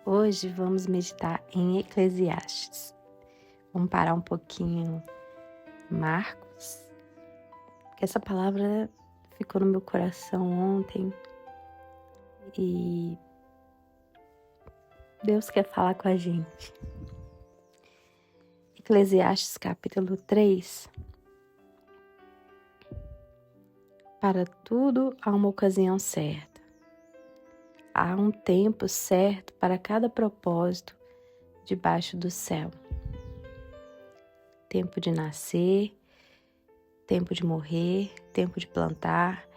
Hoje vamos meditar em Eclesiastes. Vamos parar um pouquinho em Marcos, porque essa palavra ficou no meu coração ontem e Deus quer falar com a gente. Eclesiastes capítulo 3. Para tudo há uma ocasião certa. Há um tempo certo para cada propósito debaixo do céu. Tempo de nascer, tempo de morrer, tempo de plantar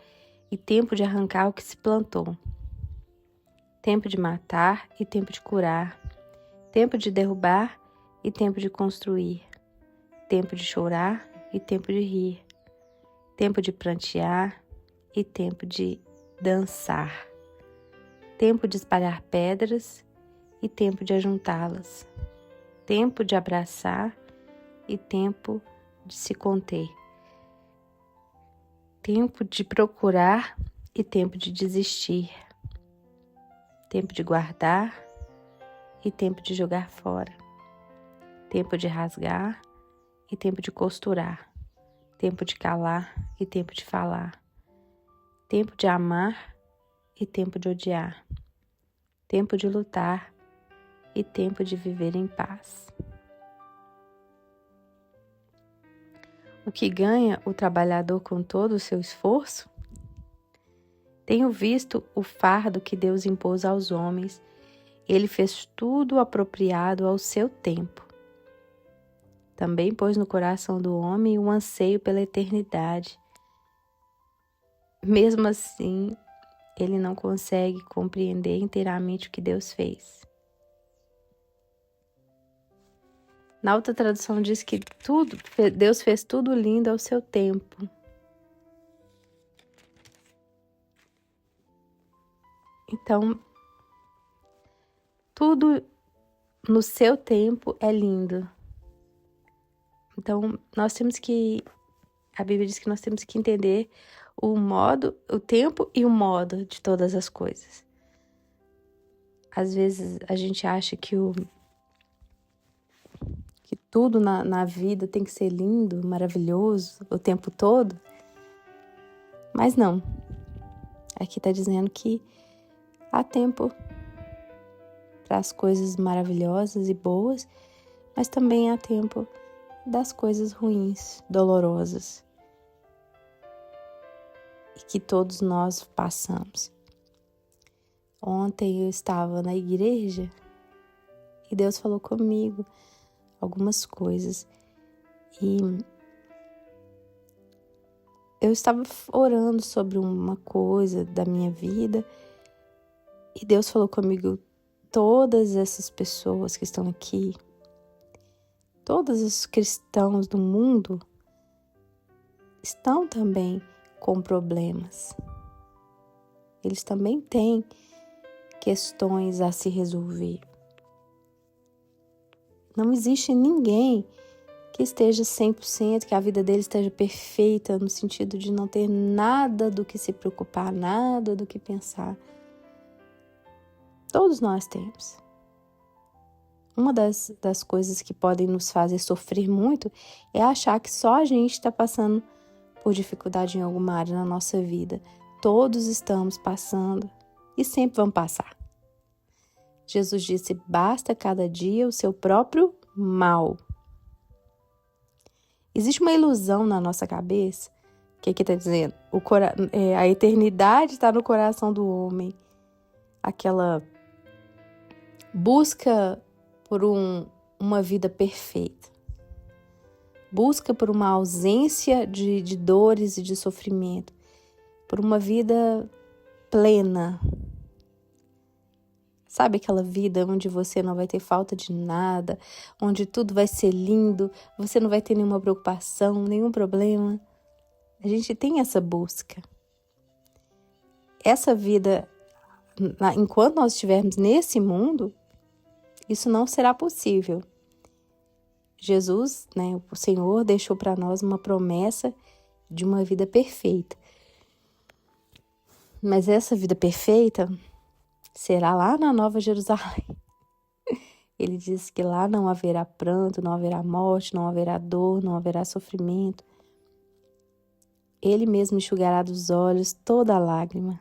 e tempo de arrancar o que se plantou. Tempo de matar e tempo de curar. Tempo de derrubar e tempo de construir. Tempo de chorar e tempo de rir. Tempo de prantear e tempo de dançar. Tempo de espalhar pedras e tempo de ajuntá-las. Tempo de abraçar e tempo de se conter. Tempo de procurar e tempo de desistir. Tempo de guardar e tempo de jogar fora. Tempo de rasgar e tempo de costurar. Tempo de calar e tempo de falar. Tempo de amar e tempo de odiar. Tempo de lutar e tempo de viver em paz. O que ganha o trabalhador com todo o seu esforço? Tenho visto o fardo que Deus impôs aos homens. Ele fez tudo apropriado ao seu tempo. Também pôs no coração do homem um anseio pela eternidade. Mesmo assim, ele não consegue compreender inteiramente o que Deus fez. Na outra tradução diz que Deus fez tudo lindo ao seu tempo. Então, tudo no seu tempo é lindo. Então, a Bíblia diz que nós temos que entender o tempo e o modo de todas as coisas. Às vezes a gente acha que tudo na vida tem que ser lindo, maravilhoso o tempo todo, mas não. Aqui está dizendo que há tempo para as coisas maravilhosas e boas, mas também há tempo das coisas ruins, dolorosas, e que todos nós passamos. Ontem eu estava na igreja e Deus falou comigo algumas coisas e eu estava orando sobre uma coisa da minha vida e Deus falou comigo: todas essas pessoas que estão aqui, todos os cristãos do mundo estão também com problemas. Eles também têm questões a se resolver. Não existe ninguém que esteja 100%, que a vida dele esteja perfeita, no sentido de não ter nada do que se preocupar, nada do que pensar. Todos nós temos. Uma das coisas que podem nos fazer sofrer muito é achar que só a gente está passando por dificuldade em alguma área na nossa vida. Todos estamos passando e sempre vão passar. Jesus disse: basta cada dia o seu próprio mal. Existe uma ilusão na nossa cabeça, que aqui está dizendo, a eternidade está no coração do homem. Aquela busca por uma vida perfeita. Busca por uma ausência de dores e de sofrimento. Por uma vida plena. Sabe aquela vida onde você não vai ter falta de nada, onde tudo vai ser lindo, você não vai ter nenhuma preocupação, nenhum problema? A gente tem essa busca. Essa vida, enquanto nós estivermos nesse mundo, isso não será possível. Jesus, o Senhor, deixou para nós uma promessa de uma vida perfeita. Mas essa vida perfeita será lá na Nova Jerusalém. Ele diz que lá não haverá pranto, não haverá morte, não haverá dor, não haverá sofrimento. Ele mesmo enxugará dos olhos toda lágrima.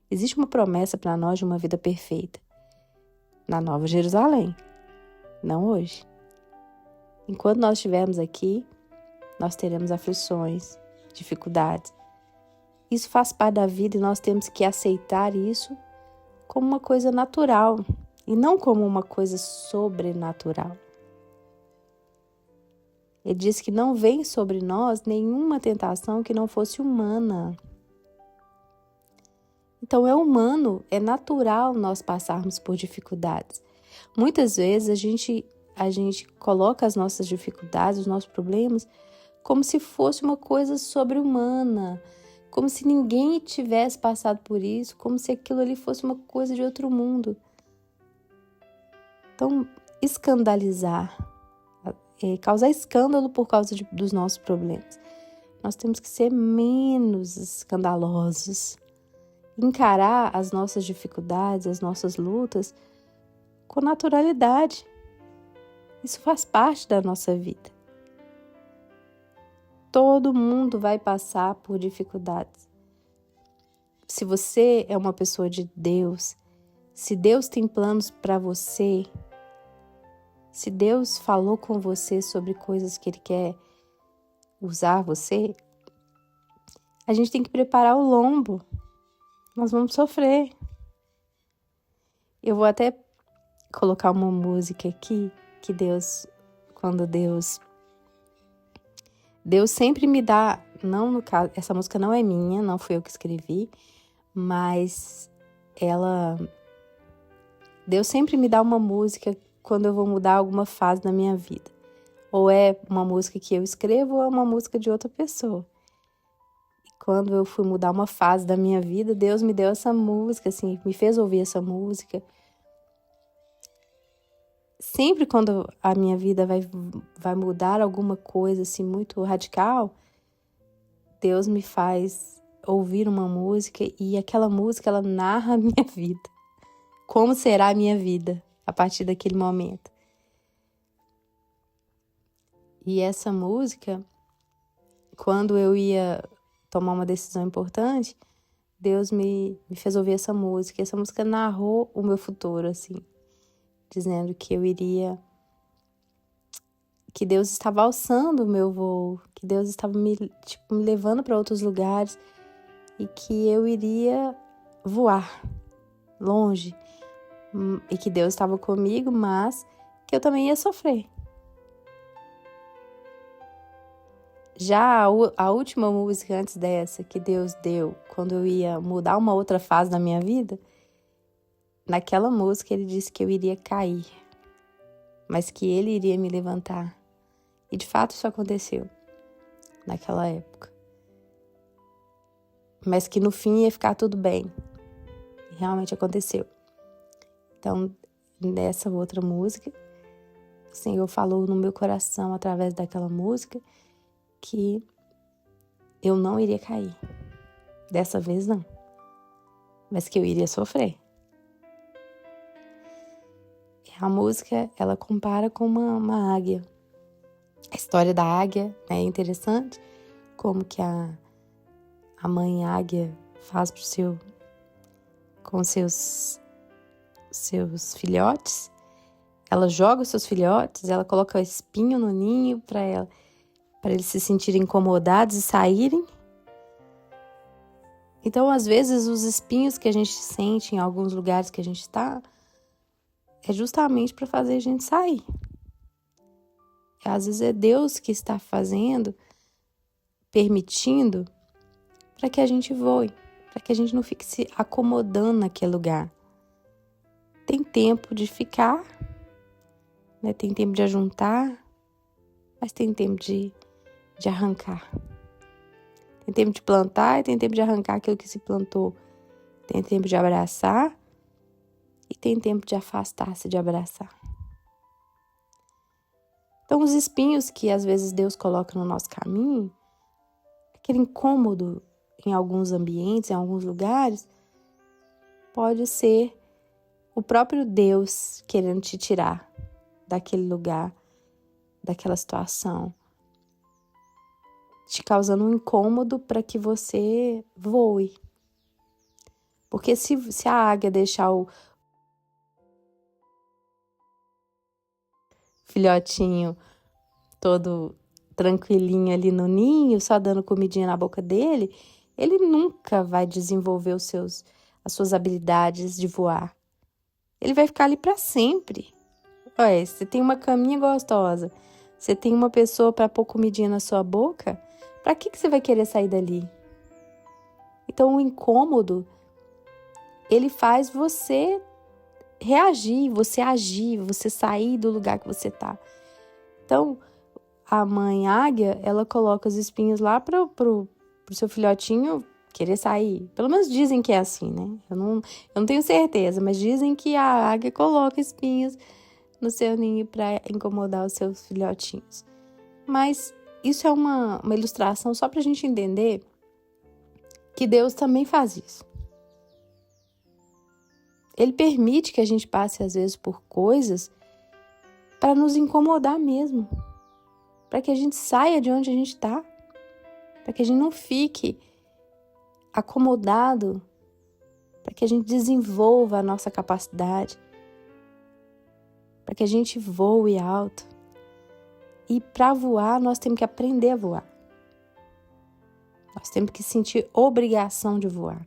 Existe uma promessa para nós de uma vida perfeita. Na Nova Jerusalém, não hoje. Enquanto nós estivermos aqui, nós teremos aflições, dificuldades. Isso faz parte da vida e nós temos que aceitar isso como uma coisa natural e não como uma coisa sobrenatural. Ele diz que não vem sobre nós nenhuma tentação que não fosse humana. Então é humano, é natural nós passarmos por dificuldades. Muitas vezes a gente coloca as nossas dificuldades, os nossos problemas, como se fosse uma coisa sobre-humana, como se ninguém tivesse passado por isso, como se aquilo ali fosse uma coisa de outro mundo. Então, escandalizar, causar escândalo por causa dos nossos problemas. Nós temos que ser menos escandalosos, encarar as nossas dificuldades, as nossas lutas com naturalidade. Isso faz parte da nossa vida. Todo mundo vai passar por dificuldades. Se você é uma pessoa de Deus, se Deus tem planos para você, se Deus falou com você sobre coisas que Ele quer usar você, a gente tem que preparar o lombo. Nós vamos sofrer. Eu vou até colocar uma música aqui que quando Deus sempre me dá, não no caso, essa música não é minha, não fui eu que escrevi, mas Deus sempre me dá uma música quando eu vou mudar alguma fase da minha vida. Ou é uma música que eu escrevo ou é uma música de outra pessoa. E quando eu fui mudar uma fase da minha vida, Deus me deu essa música, assim, me fez ouvir essa música. Sempre quando a minha vida vai mudar alguma coisa assim muito radical, Deus me faz ouvir uma música e aquela música ela narra a minha vida. Como será a minha vida a partir daquele momento? E essa música, quando eu ia tomar uma decisão importante, Deus me fez ouvir essa música. Essa música narrou o meu futuro, assim, dizendo que que Deus estava alçando o meu voo, que Deus estava me levando para outros lugares e que eu iria voar longe e que Deus estava comigo, mas que eu também ia sofrer. Já a última música antes dessa que Deus deu, quando eu ia mudar uma outra fase da minha vida, naquela música ele disse que eu iria cair, mas que ele iria me levantar. E de fato isso aconteceu naquela época. Mas que no fim ia ficar tudo bem. E realmente aconteceu. Então, nessa outra música, o Senhor falou no meu coração através daquela música que eu não iria cair. Dessa vez não. Mas que eu iria sofrer. A música, ela compara com uma águia. A história da águia é interessante, como que a mãe águia faz com seus filhotes. Ela joga os seus filhotes, ela coloca o espinho no ninho para eles se sentirem incomodados e saírem. Então, às vezes, os espinhos que a gente sente em alguns lugares que a gente está é justamente para fazer a gente sair. Às vezes é Deus que está fazendo, permitindo, para que a gente voe, para que a gente não fique se acomodando naquele lugar. Tem tempo de ficar, né? Tem tempo de ajuntar, mas tem tempo de arrancar. Tem tempo de plantar e tem tempo de arrancar aquilo que se plantou. Tem tempo de abraçar e tem tempo de afastar-se de abraçar. Então, os espinhos que às vezes Deus coloca no nosso caminho, aquele incômodo em alguns ambientes, em alguns lugares, pode ser o próprio Deus querendo te tirar daquele lugar, daquela situação, te causando um incômodo para que você voe. Porque se a águia deixar o filhotinho todo tranquilinho ali no ninho, só dando comidinha na boca dele, ele nunca vai desenvolver as suas habilidades de voar. Ele vai ficar ali para sempre. Olha, você tem uma caminha gostosa, você tem uma pessoa para pôr comidinha na sua boca, para que você vai querer sair dali? Então, o incômodo, ele faz você reagir, você agir, você sair do lugar que você tá. Então, a mãe águia, ela coloca os espinhos lá pro seu filhotinho querer sair. Pelo menos dizem que é assim, né? Eu não tenho certeza, mas dizem que a águia coloca espinhos no seu ninho para incomodar os seus filhotinhos. Mas isso é uma ilustração só para a gente entender que Deus também faz isso. Ele permite que a gente passe, às vezes, por coisas para nos incomodar mesmo. Para que a gente saia de onde a gente está. Para que a gente não fique acomodado. Para que a gente desenvolva a nossa capacidade. Para que a gente voe alto. E para voar, nós temos que aprender a voar. Nós temos que sentir obrigação de voar.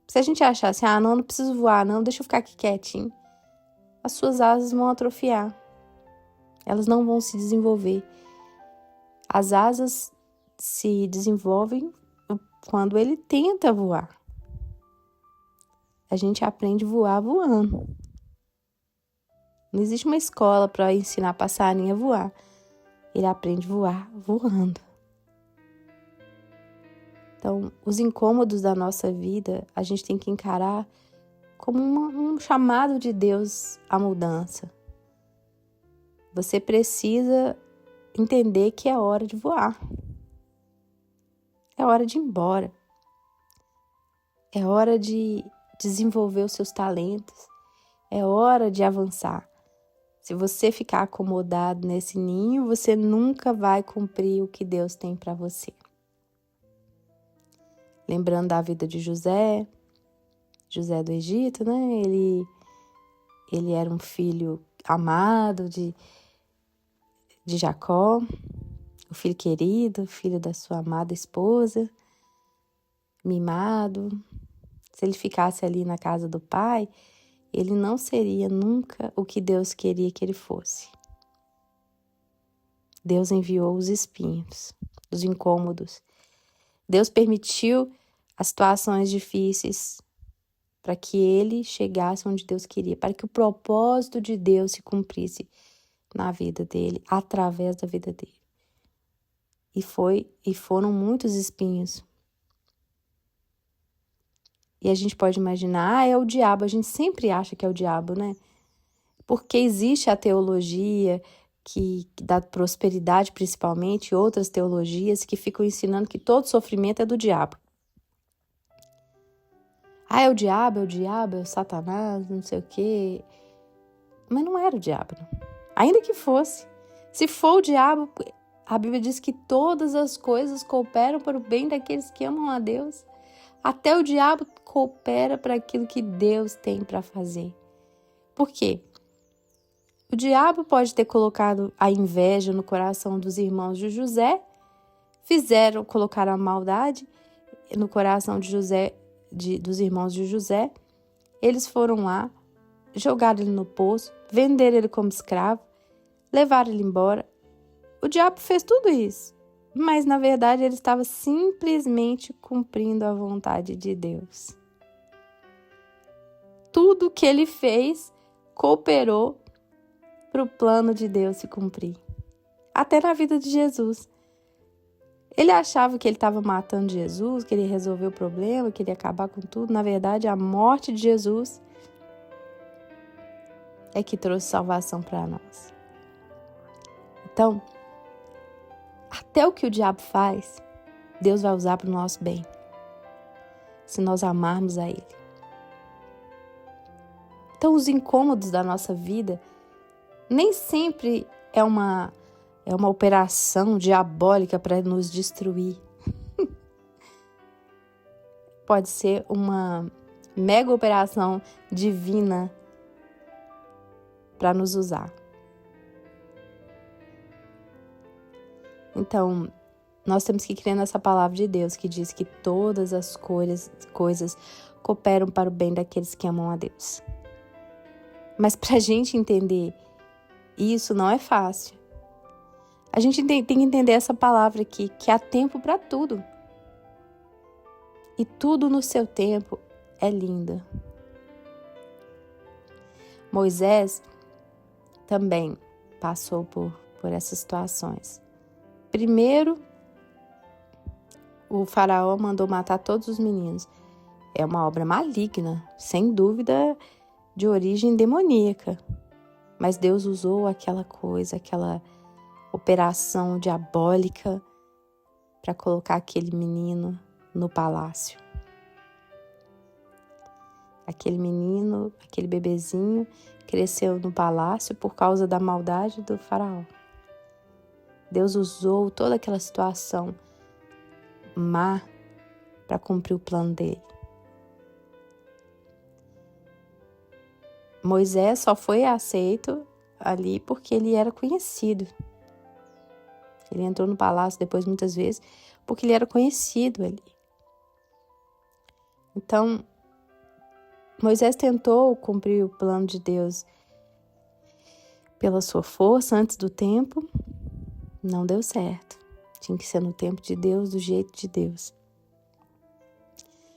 Se a gente achar assim, não preciso voar, não, deixa eu ficar aqui quietinho, as suas asas vão atrofiar. Elas não vão se desenvolver. As asas se desenvolvem quando ele tenta voar. A gente aprende a voar voando. Não existe uma escola para ensinar passarinho a voar. Ele aprende a voar voando. Então, os incômodos da nossa vida, a gente tem que encarar como um chamado de Deus à mudança. Você precisa entender que é hora de voar. É hora de ir embora. É hora de desenvolver os seus talentos. É hora de avançar. Se você ficar acomodado nesse ninho, você nunca vai cumprir o que Deus tem para você. Lembrando da vida de José do Egito, né? Ele era um filho amado de Jacó, o filho querido, filho da sua amada esposa, mimado. Se ele ficasse ali na casa do pai, ele não seria nunca o que Deus queria que ele fosse. Deus enviou os espinhos, os incômodos. Deus permitiu as situações difíceis para que ele chegasse onde Deus queria, para que o propósito de Deus se cumprisse na vida dele, através da vida dele. E foram muitos espinhos. E a gente pode imaginar, é o diabo, a gente sempre acha que é o diabo, né? Porque existe a teologia que da prosperidade, principalmente, e outras teologias que ficam ensinando que todo sofrimento é do diabo. É o diabo, é o Satanás, não sei o quê. Mas não era o diabo, não. Ainda que fosse. Se for o diabo, a Bíblia diz que todas as coisas cooperam para o bem daqueles que amam a Deus. Até o diabo coopera para aquilo que Deus tem para fazer. Por quê? O diabo pode ter colocado a inveja no coração dos irmãos de José, colocaram a maldade no coração de José, dos irmãos de José. Eles foram lá, jogaram ele no poço, venderam ele como escravo, levaram ele embora. O diabo fez tudo isso, mas na verdade ele estava simplesmente cumprindo a vontade de Deus. Tudo que ele fez cooperou para o plano de Deus se cumprir. Até na vida de Jesus. Ele achava que ele estava matando Jesus, que ele resolveu o problema, que ele ia acabar com tudo. Na verdade, a morte de Jesus é que trouxe salvação para nós. Então, até o que o diabo faz, Deus vai usar para o nosso bem. Se nós amarmos a Ele. Então, os incômodos da nossa vida nem sempre é uma operação diabólica para nos destruir. Pode ser uma mega operação divina para nos usar. Então, nós temos que crer nessa palavra de Deus que diz que todas as coisas cooperam para o bem daqueles que amam a Deus. Mas para a gente entender isso não é fácil. A gente tem que entender essa palavra aqui, que há tempo para tudo. E tudo no seu tempo é lindo. Moisés também passou por essas situações. Primeiro, o faraó mandou matar todos os meninos. É uma obra maligna, sem dúvida de origem demoníaca. Mas Deus usou aquela operação diabólica para colocar aquele menino no palácio. Aquele menino, aquele bebezinho, cresceu no palácio por causa da maldade do faraó. Deus usou toda aquela situação má para cumprir o plano dele. Moisés só foi aceito ali porque ele era conhecido. Ele entrou no palácio depois muitas vezes porque ele era conhecido ali. Então, Moisés tentou cumprir o plano de Deus pela sua força antes do tempo. Não deu certo. Tinha que ser no tempo de Deus, do jeito de Deus.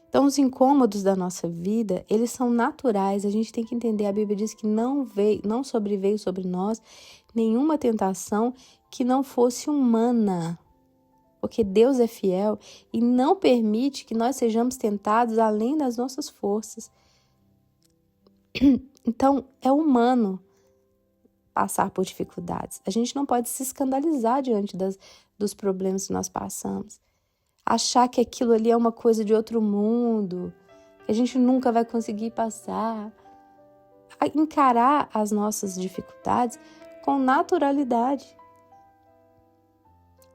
Então, os incômodos da nossa vida, eles são naturais. A gente tem que entender. A Bíblia diz que não sobreveio sobre nós nenhuma tentação que não fosse humana. Porque Deus é fiel e não permite que nós sejamos tentados além das nossas forças. Então, é humano passar por dificuldades. A gente não pode se escandalizar diante dos problemas que nós passamos. Achar que aquilo ali é uma coisa de outro mundo, que a gente nunca vai conseguir passar. Encarar as nossas dificuldades com naturalidade.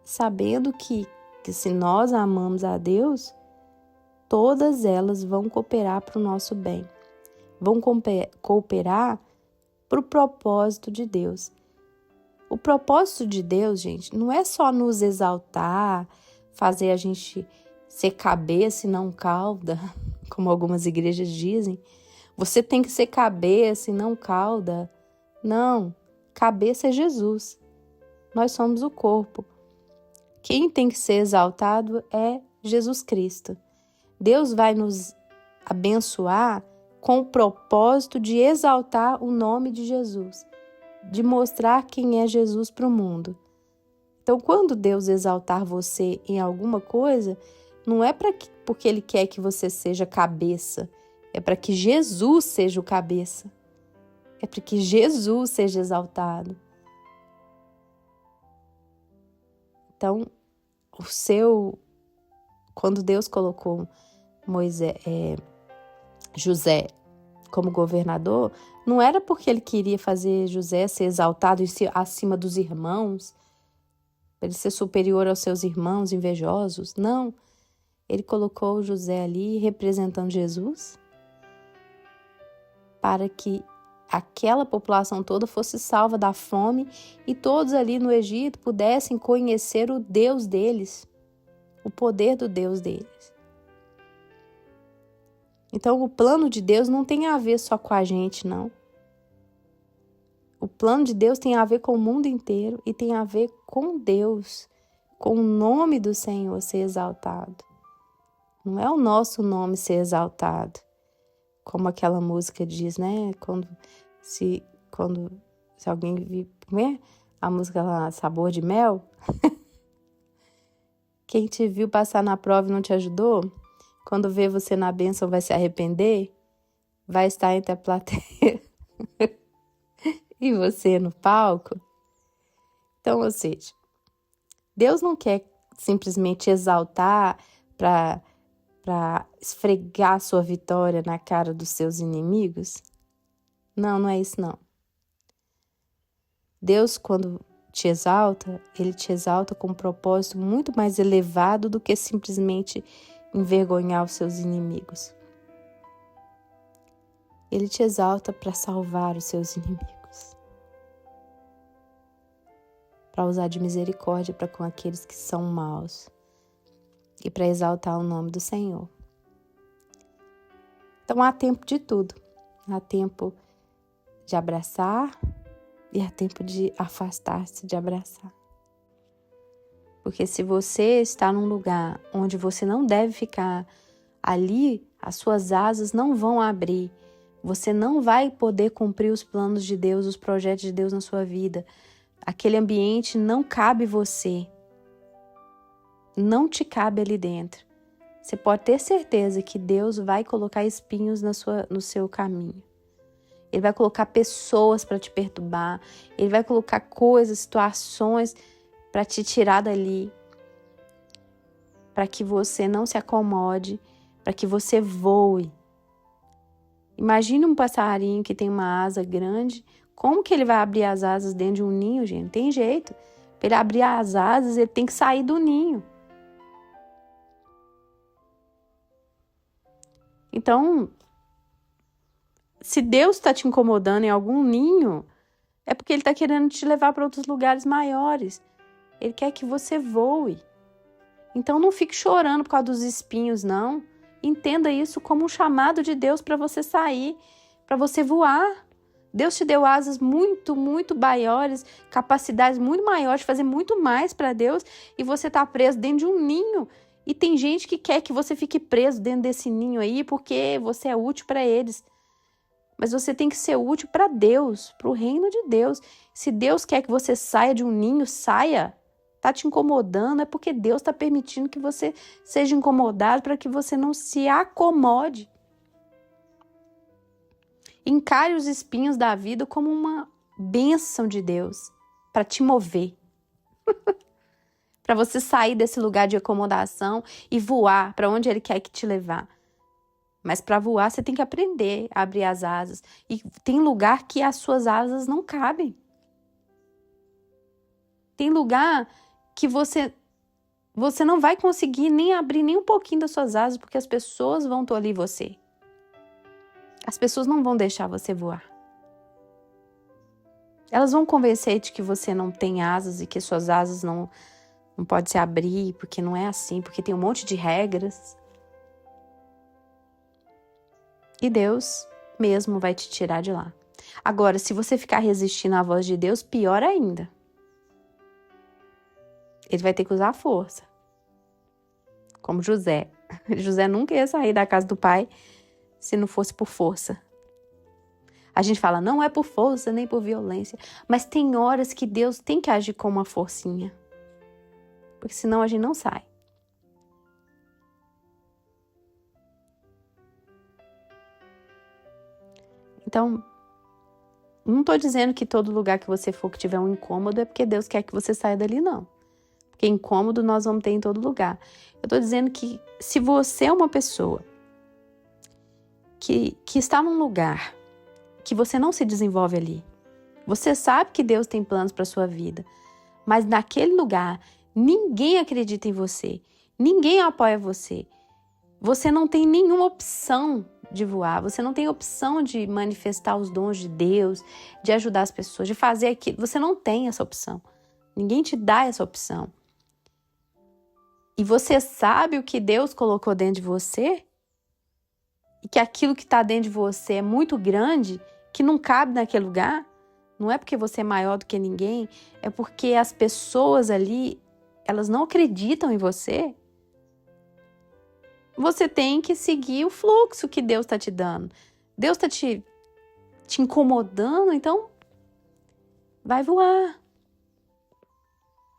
Sabendo que se nós amamos a Deus, todas elas vão cooperar para o nosso bem. Vão cooperar para o propósito de Deus. O propósito de Deus, gente, não é só nos exaltar, fazer a gente ser cabeça e não cauda, como algumas igrejas dizem. Você tem que ser cabeça e não cauda. Não, cabeça é Jesus. Nós somos o corpo. Quem tem que ser exaltado é Jesus Cristo. Deus vai nos abençoar com o propósito de exaltar o nome de Jesus, de mostrar quem é Jesus para o mundo. Então, quando Deus exaltar você em alguma coisa, não é porque Ele quer que você seja cabeça, é para que Jesus seja o cabeça, é para que Jesus seja exaltado. Então, quando Deus colocou José como governador, não era porque ele queria fazer José ser exaltado acima dos irmãos, para ele ser superior aos seus irmãos invejosos. Não, ele colocou José ali representando Jesus para que aquela população toda fosse salva da fome e todos ali no Egito pudessem conhecer o Deus deles, o poder do Deus deles. Então, o plano de Deus não tem a ver só com a gente, não. O plano de Deus tem a ver com o mundo inteiro e tem a ver com Deus, com o nome do Senhor ser exaltado. Não é o nosso nome ser exaltado, como aquela música diz, né? Se alguém vir a música lá, Sabor de Mel, quem te viu passar na prova e não te ajudou, quando vê você na bênção vai se arrepender, vai estar entre a plateia e você no palco. Então, ou seja, Deus não quer simplesmente exaltar para esfregar sua vitória na cara dos seus inimigos. Não, não é isso não. Deus, quando te exalta, Ele te exalta com um propósito muito mais elevado do que simplesmente envergonhar os seus inimigos. Ele te exalta para salvar os seus inimigos, para usar de misericórdia para com aqueles que são maus e para exaltar o nome do Senhor. Então há tempo de tudo. Há tempo de abraçar e há tempo de afastar-se de abraçar. Porque se você está num lugar onde você não deve ficar, ali as suas asas não vão abrir. Você não vai poder cumprir os planos de Deus, os projetos de Deus na sua vida. Aquele ambiente não cabe você. Não te cabe ali dentro. Você pode ter certeza que Deus vai colocar espinhos no seu caminho. Ele vai colocar pessoas para te perturbar. Ele vai colocar coisas, situações para te tirar dali. Para que você não se acomode, para que você voe. Imagine um passarinho que tem uma asa grande. Como que ele vai abrir as asas dentro de um ninho, gente? Não tem jeito. Para ele abrir as asas, ele tem que sair do ninho. Então, se Deus está te incomodando em algum ninho, é porque Ele está querendo te levar para outros lugares maiores. Ele quer que você voe. Então, não fique chorando por causa dos espinhos, não. Entenda isso como um chamado de Deus para você sair, para você voar. Deus te deu asas muito, muito maiores, capacidades muito maiores de fazer muito mais para Deus, e você está preso dentro de um ninho. E tem gente que quer que você fique preso dentro desse ninho aí porque você é útil para eles. Mas você tem que ser útil para Deus, para o reino de Deus. Se Deus quer que você saia de um ninho, saia. Está te incomodando, é porque Deus está permitindo que você seja incomodado para que você não se acomode. Encare os espinhos da vida como uma bênção de Deus para te mover. Para você sair desse lugar de acomodação e voar para onde Ele quer que te levar. Mas para voar você tem que aprender a abrir as asas. E tem lugar que as suas asas não cabem. Tem lugar que você não vai conseguir nem abrir nem um pouquinho das suas asas, porque as pessoas vão tolir você. As pessoas não vão deixar você voar. Elas vão convencer de que você não tem asas e que suas asas não pode se abrir, porque não é assim, porque tem um monte de regras. E Deus mesmo vai te tirar de lá. Agora, se você ficar resistindo à voz de Deus, pior ainda. Ele vai ter que usar a força. Como José. José nunca ia sair da casa do pai se não fosse por força. A gente fala, não é por força nem por violência, mas tem horas que Deus tem que agir com uma forcinha. Porque senão a gente não sai. Então, não estou dizendo que todo lugar que você for que tiver um incômodo é porque Deus quer que você saia dali, não. Porque incômodo nós vamos ter em todo lugar. Eu estou dizendo que se você é uma pessoa que está num lugar que você não se desenvolve ali, você sabe que Deus tem planos para a sua vida, mas naquele lugar ninguém acredita em você, ninguém apoia você, você não tem nenhuma opção de voar, você não tem opção de manifestar os dons de Deus, de ajudar as pessoas, de fazer aquilo, você não tem essa opção, ninguém te dá essa opção. E você sabe o que Deus colocou dentro de você? E que aquilo que está dentro de você é muito grande, que não cabe naquele lugar? Não é porque você é maior do que ninguém, é porque as pessoas ali, elas não acreditam em você. Você tem que seguir o fluxo que Deus está te dando. Deus está te incomodando, então vai voar.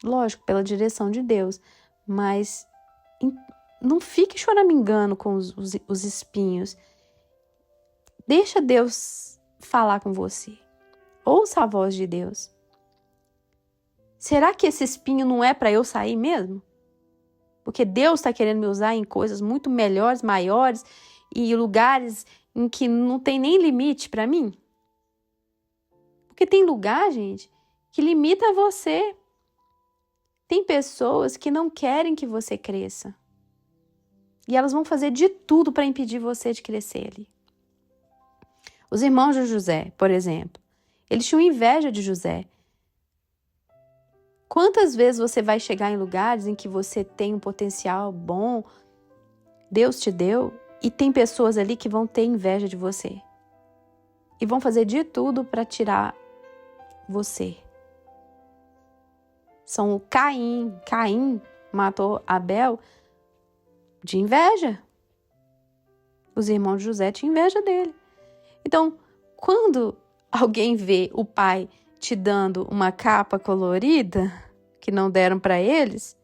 Lógico, pela direção de Deus. Mas não fique choramingando com os espinhos. Deixa Deus falar com você. Ouça a voz de Deus. Será que esse espinho não é para eu sair mesmo? Porque Deus está querendo me usar em coisas muito melhores, maiores e lugares em que não tem nem limite para mim? Porque tem lugar, gente, que limita você. Tem pessoas que não querem que você cresça. E elas vão fazer de tudo para impedir você de crescer ali. Os irmãos de José, por exemplo, eles tinham inveja de José. Quantas vezes você vai chegar em lugares em que você tem um potencial bom, Deus te deu, e tem pessoas ali que vão ter inveja de você. E vão fazer de tudo para tirar você. São o Caim. Caim matou Abel de inveja. Os irmãos de José tinham inveja dele. Então, quando alguém vê o pai te dando uma capa colorida que não deram para eles,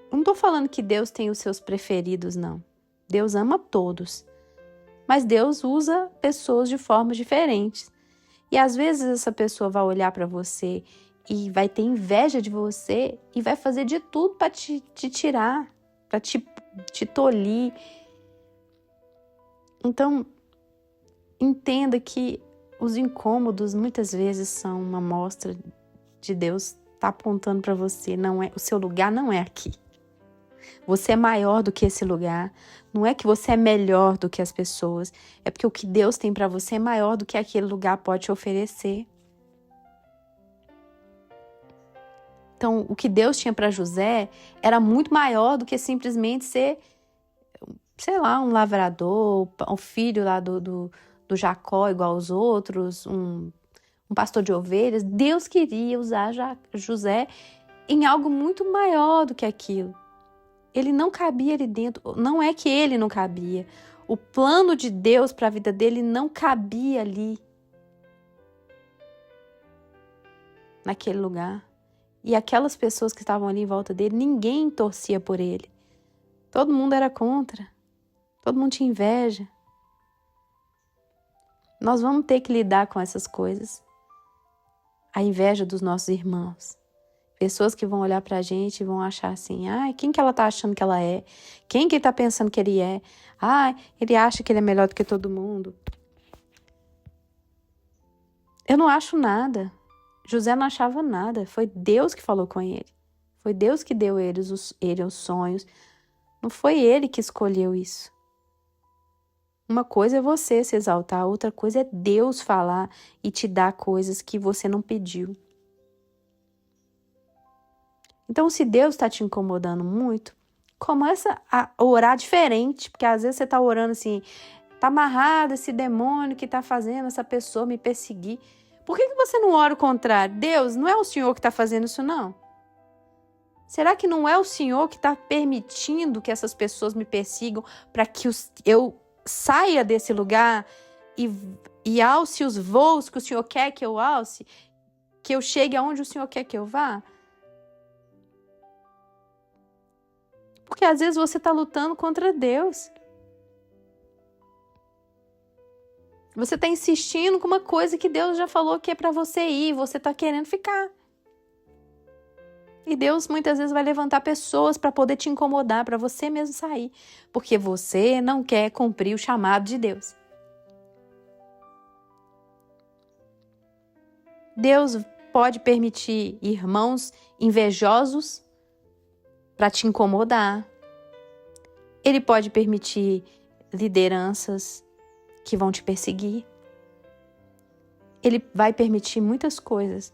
não estou falando que Deus tem os seus preferidos, não. Deus ama todos. Mas Deus usa pessoas de formas diferentes. E às vezes essa pessoa vai olhar para você e vai ter inveja de você e vai fazer de tudo para te tirar, para te tolir. Então, entenda que os incômodos muitas vezes são uma mostra de Deus tá apontando para você. Não é, o seu lugar não é aqui. Você é maior do que esse lugar. Não é que você é melhor do que as pessoas. É porque o que Deus tem para você é maior do que aquele lugar pode te oferecer. Então, o que Deus tinha para José era muito maior do que simplesmente ser, sei lá, um lavrador, um filho lá do Jacó igual aos outros, um pastor de ovelhas. Deus queria usar José em algo muito maior do que aquilo. Ele não cabia ali dentro. Não é que ele não cabia. O plano de Deus para a vida dele não cabia ali, naquele lugar. E aquelas pessoas que estavam ali em volta dele, ninguém torcia por ele. Todo mundo era contra. Todo mundo tinha inveja. Nós vamos ter que lidar com essas coisas. A inveja dos nossos irmãos. Pessoas que vão olhar pra gente e vão achar assim, quem que ela tá achando que ela é? Quem que ele tá pensando que ele é? Ele acha que ele é melhor do que todo mundo. Eu não acho nada. José não achava nada. Foi Deus que falou com ele. Foi Deus que deu ele os sonhos. Não foi ele que escolheu isso. Uma coisa é você se exaltar, outra coisa é Deus falar e te dar coisas que você não pediu. Então, se Deus está te incomodando muito, começa a orar diferente, porque às vezes você está orando assim, está amarrado esse demônio que está fazendo essa pessoa me perseguir. Por que você não ora o contrário? Deus, não é o Senhor que está fazendo isso, não? Será que não é o Senhor que está permitindo que essas pessoas me persigam para que eu saia desse lugar e alce os voos que o Senhor quer que eu alce, que eu chegue aonde o Senhor quer que eu vá? Porque às vezes você está lutando contra Deus. Você está insistindo com uma coisa que Deus já falou que é para você ir, você está querendo ficar. E Deus muitas vezes vai levantar pessoas para poder te incomodar, para você mesmo sair. Porque você não quer cumprir o chamado de Deus. Deus pode permitir irmãos invejosos para te incomodar. Ele pode permitir lideranças que vão te perseguir. Ele vai permitir muitas coisas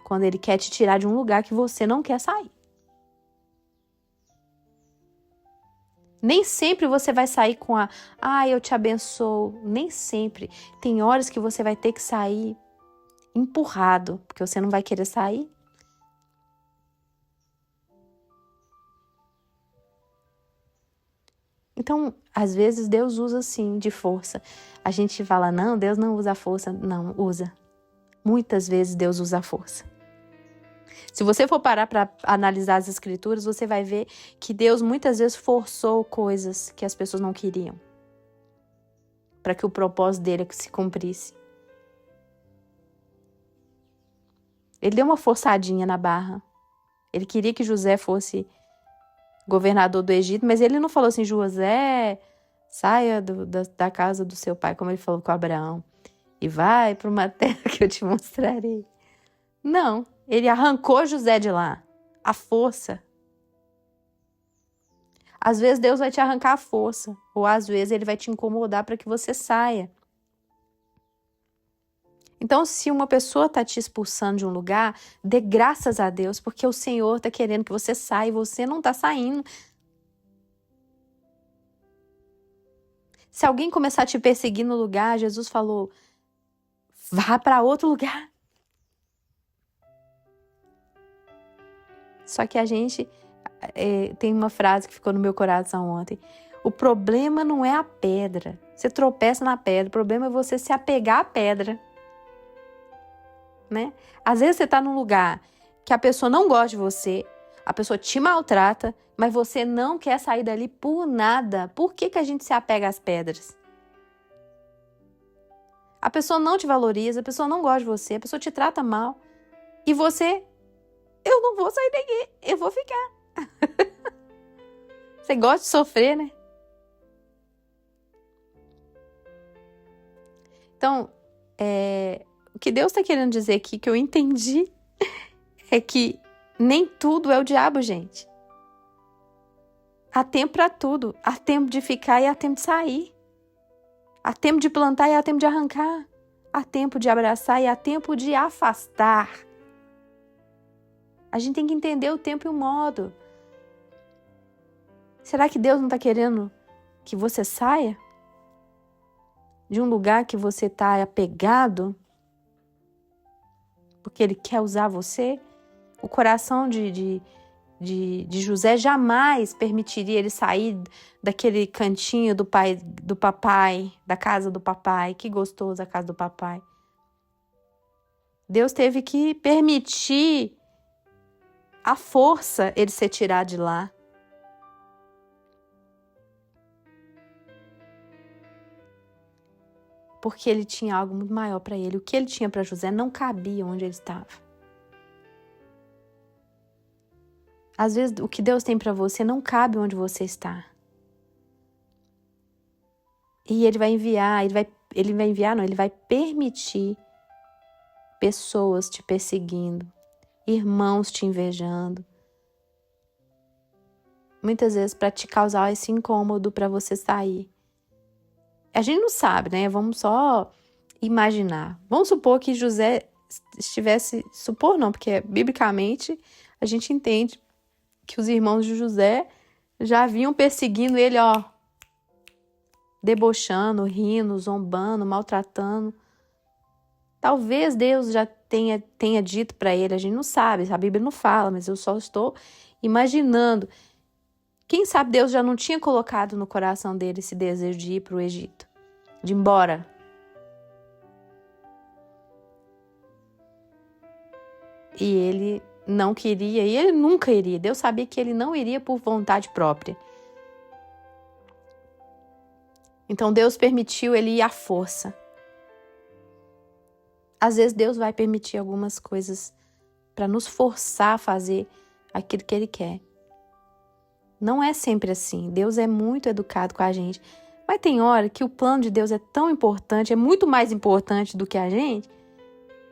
quando ele quer te tirar de um lugar que você não quer sair. Nem sempre você vai sair com eu te abençoo. Nem sempre. Tem horas que você vai ter que sair empurrado, porque você não vai querer sair. Então, às vezes, Deus usa sim, de força. A gente fala, não, Deus não usa força. Não, usa. Muitas vezes Deus usa força. Se você for parar para analisar as escrituras, você vai ver que Deus muitas vezes forçou coisas que as pessoas não queriam, para que o propósito dele se cumprisse. Ele deu uma forçadinha na barra. Ele queria que José fosse governador do Egito, mas ele não falou assim, José, saia da casa do seu pai, como ele falou com Abraão, e vai para uma terra que eu te mostrarei. Não, ele arrancou José de lá, a força. Às vezes Deus vai te arrancar a força, ou às vezes ele vai te incomodar para que você saia. Então, se uma pessoa está te expulsando de um lugar, dê graças a Deus, porque o Senhor está querendo que você saia e você não está saindo. Se alguém começar a te perseguir no lugar, Jesus falou, vá para outro lugar. Só que a gente tem uma frase que ficou no meu coração ontem. O problema não é a pedra. Você tropeça na pedra. O problema é você se apegar à pedra. Né? Às vezes você está num lugar que a pessoa não gosta de você, a pessoa te maltrata, mas você não quer sair dali por nada. Por que a gente se apega às pedras? A pessoa não te valoriza, a pessoa não gosta de você, a pessoa te trata mal. E você, eu não vou sair daqui, eu vou ficar. Você gosta de sofrer, né? Então, o que Deus está querendo dizer aqui, que eu entendi, é que nem tudo é o diabo, gente. Há tempo para tudo. Há tempo de ficar e há tempo de sair. Há tempo de plantar e há tempo de arrancar. Há tempo de abraçar e há tempo de afastar. A gente tem que entender o tempo e o modo. Será que Deus não está querendo que você saia de um lugar que você está apegado? Porque Ele quer usar você? O coração de José jamais permitiria ele sair daquele cantinho do papai, da casa do papai. Que gostoso a casa do papai. Deus teve que permitir a força ele ser tirado de lá. Porque ele tinha algo muito maior para ele. O que ele tinha para José não cabia onde ele estava. Às vezes, o que Deus tem para você não cabe onde você está. E Ele vai enviar, Ele vai permitir pessoas te perseguindo, irmãos te invejando. Muitas vezes para te causar esse incômodo para você sair. A gente não sabe, né? Vamos só imaginar. Vamos supor que José estivesse... Supor não, porque biblicamente a gente entende que os irmãos de José já vinham perseguindo ele, debochando, rindo, zombando, maltratando. Talvez Deus já tenha dito para ele, a gente não sabe, a Bíblia não fala, mas eu só estou imaginando. Quem sabe Deus já não tinha colocado no coração dele esse desejo de ir para o Egito, de ir embora. E ele não queria, e ele nunca iria. Deus sabia que ele não iria por vontade própria. Então Deus permitiu ele ir à força. Às vezes Deus vai permitir algumas coisas para nos forçar a fazer aquilo que Ele quer. Não é sempre assim. Deus é muito educado com a gente. Mas tem hora que o plano de Deus é tão importante, é muito mais importante do que a gente,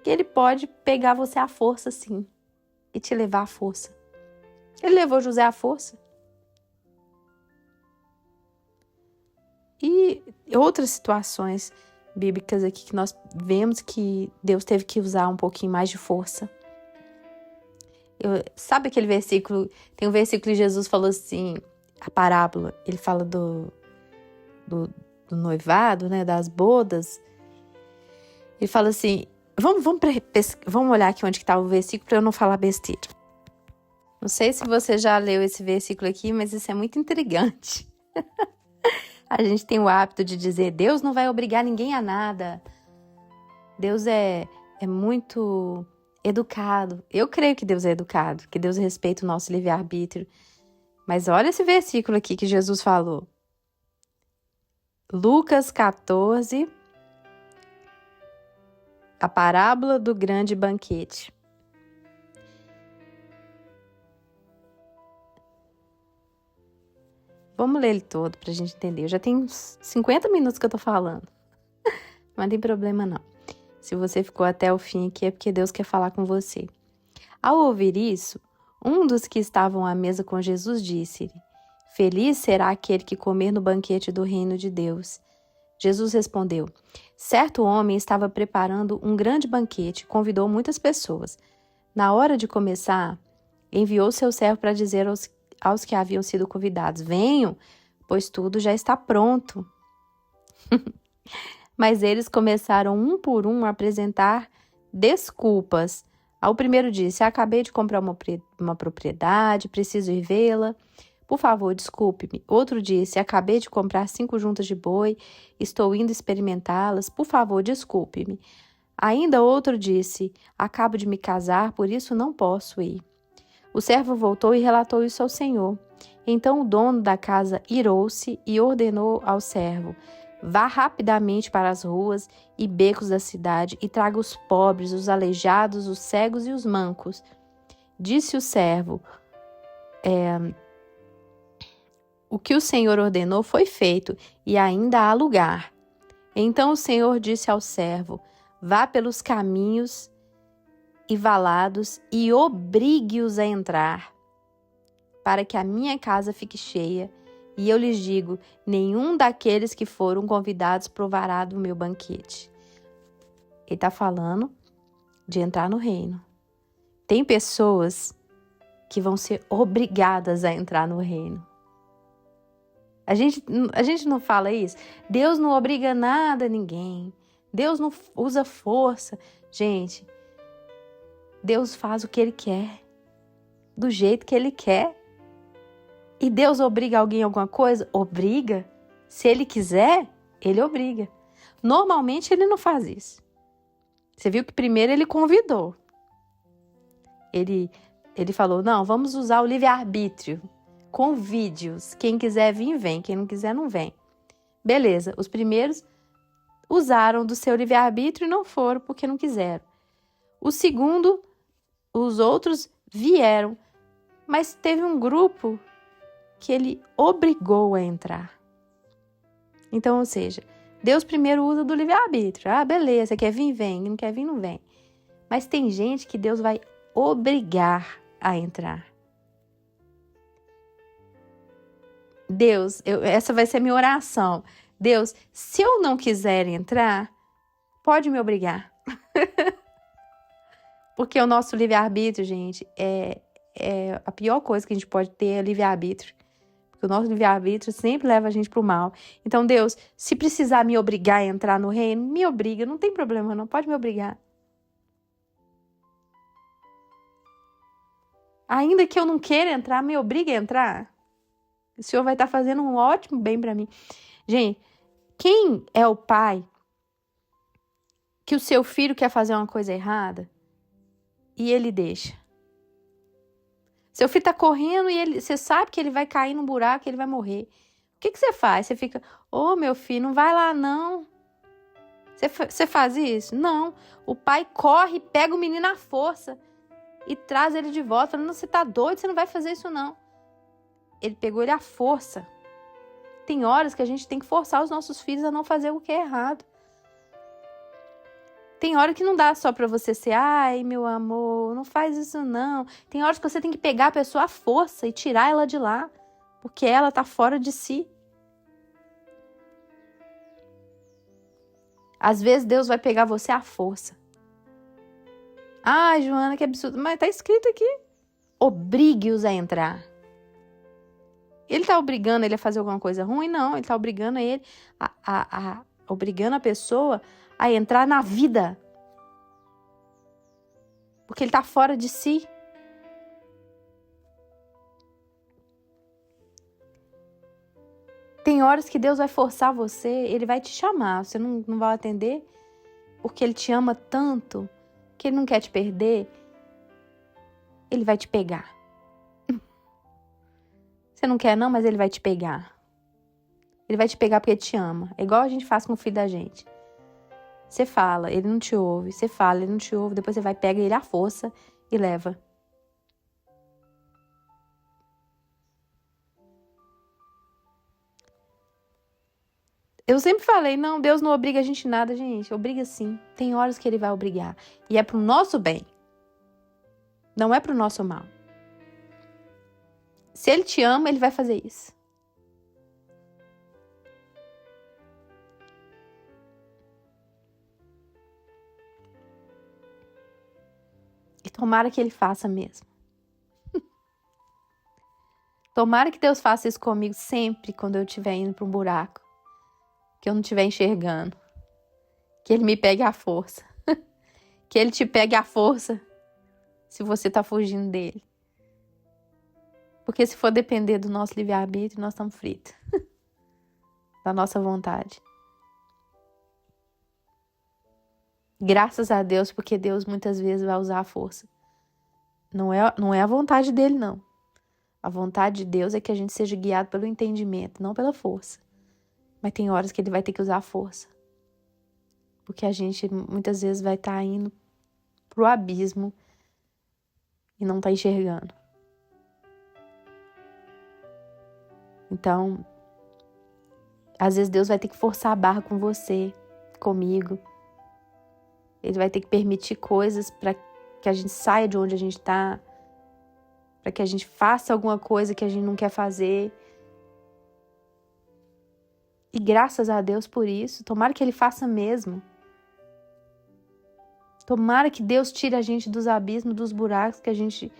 que Ele pode pegar você à força, sim, e te levar à força. Ele levou José à força. E outras situações bíblicas aqui que nós vemos que Deus teve que usar um pouquinho mais de força. Sabe aquele versículo? Tem um versículo que Jesus falou assim, a parábola, ele fala do noivado, né, das bodas. Ele fala assim, vamos olhar aqui onde está o versículo para eu não falar besteira. Não sei se você já leu esse versículo aqui, mas isso é muito intrigante. A gente tem o hábito de dizer, Deus não vai obrigar ninguém a nada. Deus é muito educado. Eu creio que Deus é educado, que Deus respeita o nosso livre-arbítrio. Mas olha esse versículo aqui que Jesus falou. Lucas 14, a parábola do grande banquete. Vamos ler ele todo para a gente entender. Eu já tenho uns 50 minutos que eu tô falando. Mas não tem problema não. Se você ficou até o fim aqui, é porque Deus quer falar com você. Ao ouvir isso, um dos que estavam à mesa com Jesus disse-lhe: Feliz será aquele que comer no banquete do reino de Deus. Jesus respondeu: Certo homem estava preparando um grande banquete e convidou muitas pessoas. Na hora de começar, enviou seu servo para dizer aos que haviam sido convidados: Venham, pois tudo já está pronto. Mas eles começaram um por um a apresentar desculpas. O primeiro disse: Acabei de comprar uma propriedade, preciso ir vê-la. Por favor, desculpe-me. Outro disse: Acabei de comprar 5 juntas de boi, estou indo experimentá-las. Por favor, desculpe-me. Ainda outro disse: Acabo de me casar, por isso não posso ir. O servo voltou e relatou isso ao senhor. Então o dono da casa irou-se e ordenou ao servo: Vá rapidamente para as ruas e becos da cidade e traga os pobres, os aleijados, os cegos e os mancos. Disse o servo: O que o Senhor ordenou foi feito e ainda há lugar. Então o Senhor disse ao servo: Vá pelos caminhos e valados e obrigue-os a entrar, para que a minha casa fique cheia. E eu lhes digo: nenhum daqueles que foram convidados provará do meu banquete. Ele está falando de entrar no reino. Tem pessoas que vão ser obrigadas a entrar no reino. A gente não fala isso? Deus não obriga nada a ninguém. Deus não usa força. Gente, Deus faz o que Ele quer, do jeito que Ele quer. E Deus obriga alguém a alguma coisa? Obriga. Se Ele quiser, Ele obriga. Normalmente Ele não faz isso. Você viu que primeiro Ele convidou. Ele falou: não, vamos usar o livre-arbítrio. Convide-os. Quem quiser vir, vem. Quem não quiser, não vem. Beleza. Os primeiros usaram do seu livre-arbítrio e não foram porque não quiseram. O segundo, os outros vieram. Mas teve um grupo que Ele obrigou a entrar. Então, ou seja, Deus primeiro usa do livre-arbítrio. Ah, beleza, quer vir, vem. Não quer vir, não vem. Mas tem gente que Deus vai obrigar a entrar. Deus, essa vai ser a minha oração. Deus, se eu não quiser entrar, pode me obrigar. Porque o nosso livre-arbítrio, gente, é a pior coisa que a gente pode ter é livre-arbítrio. Porque o nosso livre-arbítrio sempre leva a gente para o mal. Então, Deus, se precisar me obrigar a entrar no reino, me obriga. Não tem problema, não. Pode me obrigar. Ainda que eu não queira entrar, me obriga a entrar. O Senhor vai estar fazendo um ótimo bem para mim. Gente, quem é o pai que o seu filho quer fazer uma coisa errada e ele deixa? Seu filho está correndo e você sabe que ele vai cair num buraco e ele vai morrer. O que você faz? Você fica: ô, meu filho, não vai lá não. Você faz isso? Não. O pai corre, pega o menino à força e traz ele de volta, falando: você tá doido, você não vai fazer isso não. Ele pegou ele à força. Tem horas que a gente tem que forçar os nossos filhos a não fazer o que é errado. Tem hora que não dá só para você ser: ai, meu amor, não faz isso não. Tem horas que você tem que pegar a pessoa à força e tirar ela de lá, porque ela tá fora de si. Às vezes Deus vai pegar você à força. Ai, Joana, que absurdo. Mas tá escrito aqui: obrigue-os a entrar. Ele tá obrigando ele a fazer alguma coisa ruim? Não, ele tá obrigando ele obrigando a pessoa a entrar na vida. Porque ele tá fora de si. Tem horas que Deus vai forçar você, Ele vai te chamar, você não vai atender, porque Ele te ama tanto, que Ele não quer te perder. Ele vai te pegar. Você não quer não, mas Ele vai te pegar. Ele vai te pegar porque Ele te ama. É igual a gente faz com o filho da gente. Você fala, ele não te ouve. Você fala, ele não te ouve. Depois você vai, pega ele à força e leva. Eu sempre falei, não, Deus não obriga a gente em nada, gente. Obriga sim. Tem horas que ele vai obrigar. E é pro nosso bem. Não é pro nosso mal. Se ele te ama, ele vai fazer isso. E tomara que ele faça mesmo. Tomara que Deus faça isso comigo sempre quando eu estiver indo para um buraco. Que eu não estiver enxergando. Que ele me pegue à força. Que ele te pegue à força se você está fugindo dele. Porque se for depender do nosso livre-arbítrio, nós estamos fritos. Da nossa vontade. Graças a Deus, porque Deus muitas vezes vai usar a força. Não é a vontade dele, não. A vontade de Deus é que a gente seja guiado pelo entendimento, não pela força. Mas tem horas que ele vai ter que usar a força. Porque a gente muitas vezes vai estar indo pro abismo e não tá enxergando. Então, às vezes Deus vai ter que forçar a barra com você, comigo. Ele vai ter que permitir coisas para que a gente saia de onde a gente está, para que a gente faça alguma coisa que a gente não quer fazer. E graças a Deus por isso. Tomara que ele faça mesmo. Tomara que Deus tire a gente dos abismos, dos buracos que a gente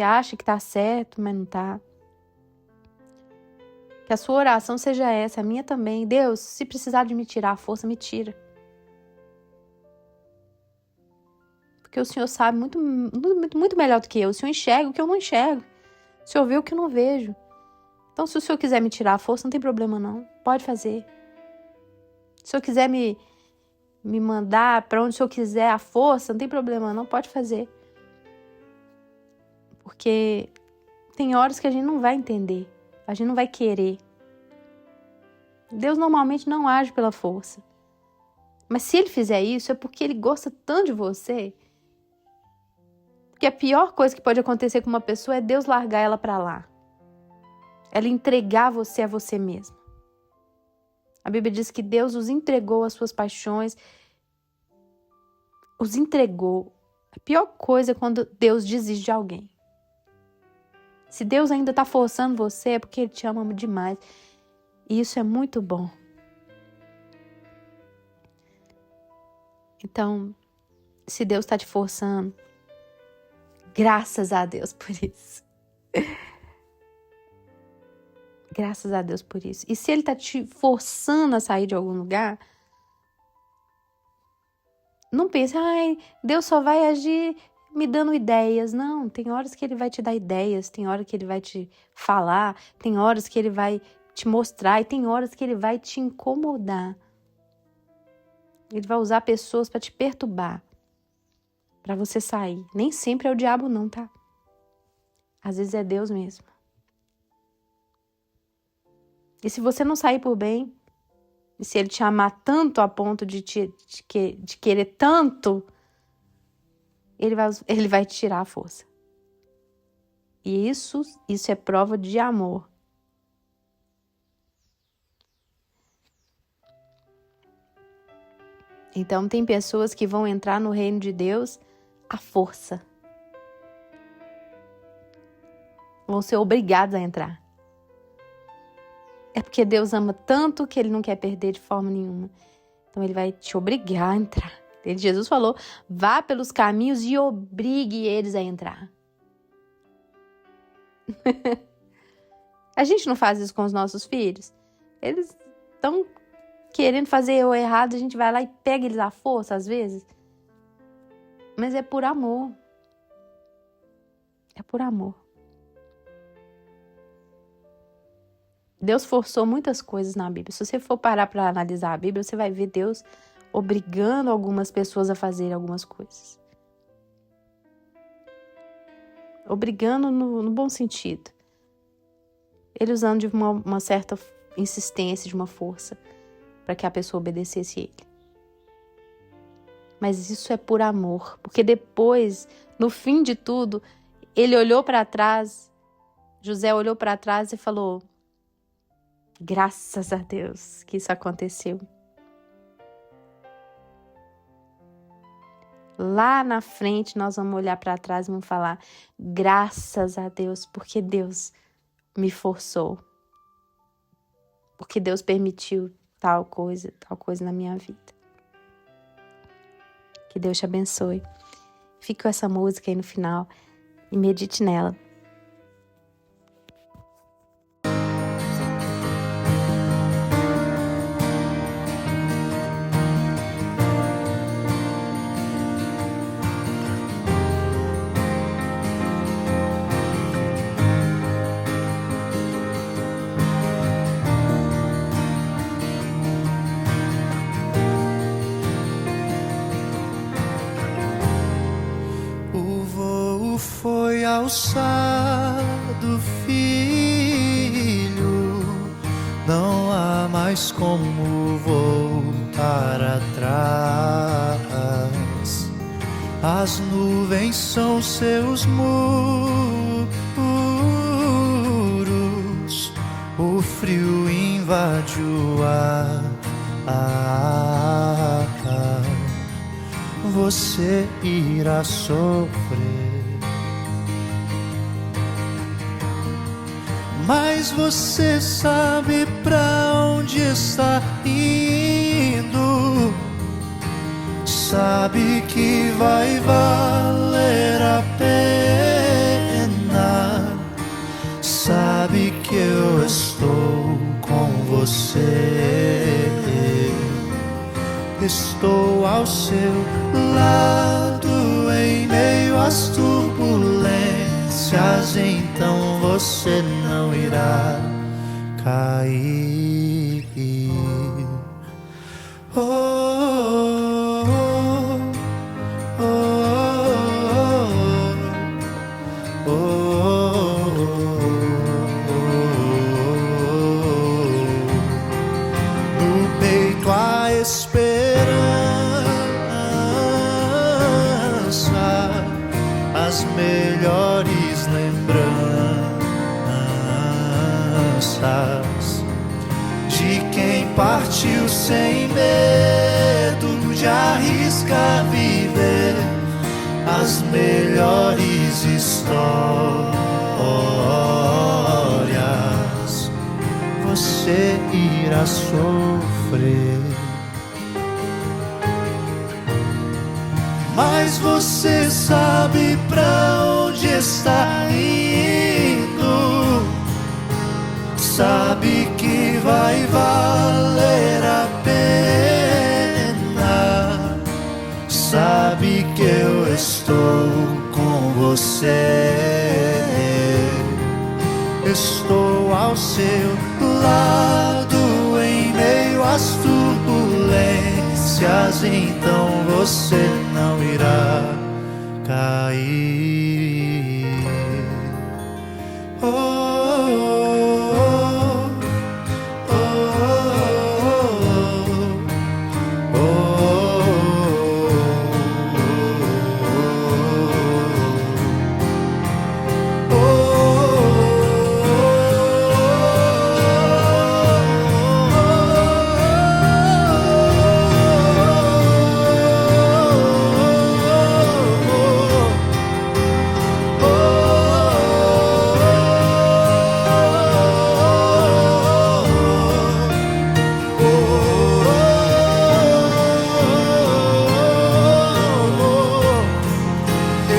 acha que tá certo, mas não tá. Que a sua oração seja essa, a minha também. Deus, se precisar de me tirar a força, me tira. Porque o Senhor sabe muito, muito, muito melhor do que eu. O Senhor enxerga o que eu não enxergo. O Senhor vê o que eu não vejo. Então, se o Senhor quiser me tirar a força, não tem problema não. Pode fazer. Se o Senhor quiser me mandar para onde o Senhor quiser a força, não tem problema não. Pode fazer. Porque tem horas que a gente não vai entender. A gente não vai querer. Deus normalmente não age pela força. Mas se ele fizer isso, é porque ele gosta tanto de você. Porque a pior coisa que pode acontecer com uma pessoa é Deus largar ela para lá. Ela entregar você a você mesma. A Bíblia diz que Deus os entregou às suas paixões. Os entregou. A pior coisa é quando Deus desiste de alguém. Se Deus ainda está forçando você, é porque Ele te ama demais. E isso é muito bom. Então, se Deus está te forçando, graças a Deus por isso. Graças a Deus por isso. E se Ele está te forçando a sair de algum lugar, não pense, Deus só vai agir me dando ideias. Não, tem horas que Ele vai te dar ideias, tem horas que Ele vai te falar, tem horas que Ele vai te mostrar e tem horas que Ele vai te incomodar. Ele vai usar pessoas para te perturbar, para você sair. Nem sempre é o diabo não, tá? Às vezes é Deus mesmo. E se você não sair por bem, e se Ele te amar tanto a ponto de querer tanto, Ele vai te tirar a força. E isso é prova de amor. Então tem pessoas que vão entrar no reino de Deus à força. Vão ser obrigados a entrar. É porque Deus ama tanto que Ele não quer perder de forma nenhuma. Então Ele vai te obrigar a entrar. Jesus falou, vá pelos caminhos e obrigue eles a entrar. A gente não faz isso com os nossos filhos? Eles estão querendo fazer o errado, a gente vai lá e pega eles à força, às vezes. Mas é por amor. É por amor. Deus forçou muitas coisas na Bíblia. Se você for parar para analisar a Bíblia, você vai ver Deus obrigando algumas pessoas a fazer algumas coisas. Obrigando no bom sentido. Ele usando de uma certa insistência, de uma força, para que a pessoa obedecesse ele. Mas isso é por amor, porque depois, no fim de tudo, ele olhou para trás, José olhou para trás e falou, Graças a Deus que isso aconteceu. Lá na frente nós vamos olhar para trás e vamos falar: graças a Deus, porque Deus me forçou. Porque Deus permitiu tal coisa na minha vida. Que Deus te abençoe. Fique com essa música aí no final e medite nela. Foi alçado, filho, não há mais como voltar atrás. As nuvens são seus muros, o frio invade o ar. Você irá sofrer, mas você sabe pra onde está indo. Sabe que vai valer a pena. Sabe que eu estou com você. Estou ao seu lado em meio às turbulências, então você não irá cair. Oh, oh, oh, oh, oh. No peito a esperança, as melhores lembranças de quem partiu sem medo de arriscar viver as melhores histórias. Você irá sofrer, mas você sabe pra onde está indo. Sabe que vai valer a pena. Sabe que eu estou com você. Estou ao seu lado em meio às turbulências, então você não irá cair. Oh, oh, oh, oh,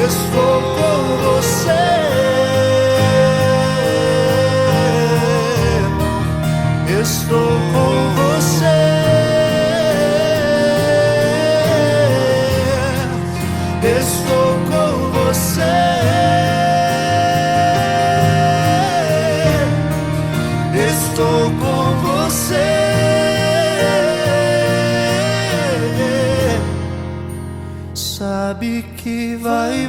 estou com você. Estou com você. Estou com você. Estou com você. Sabe que vai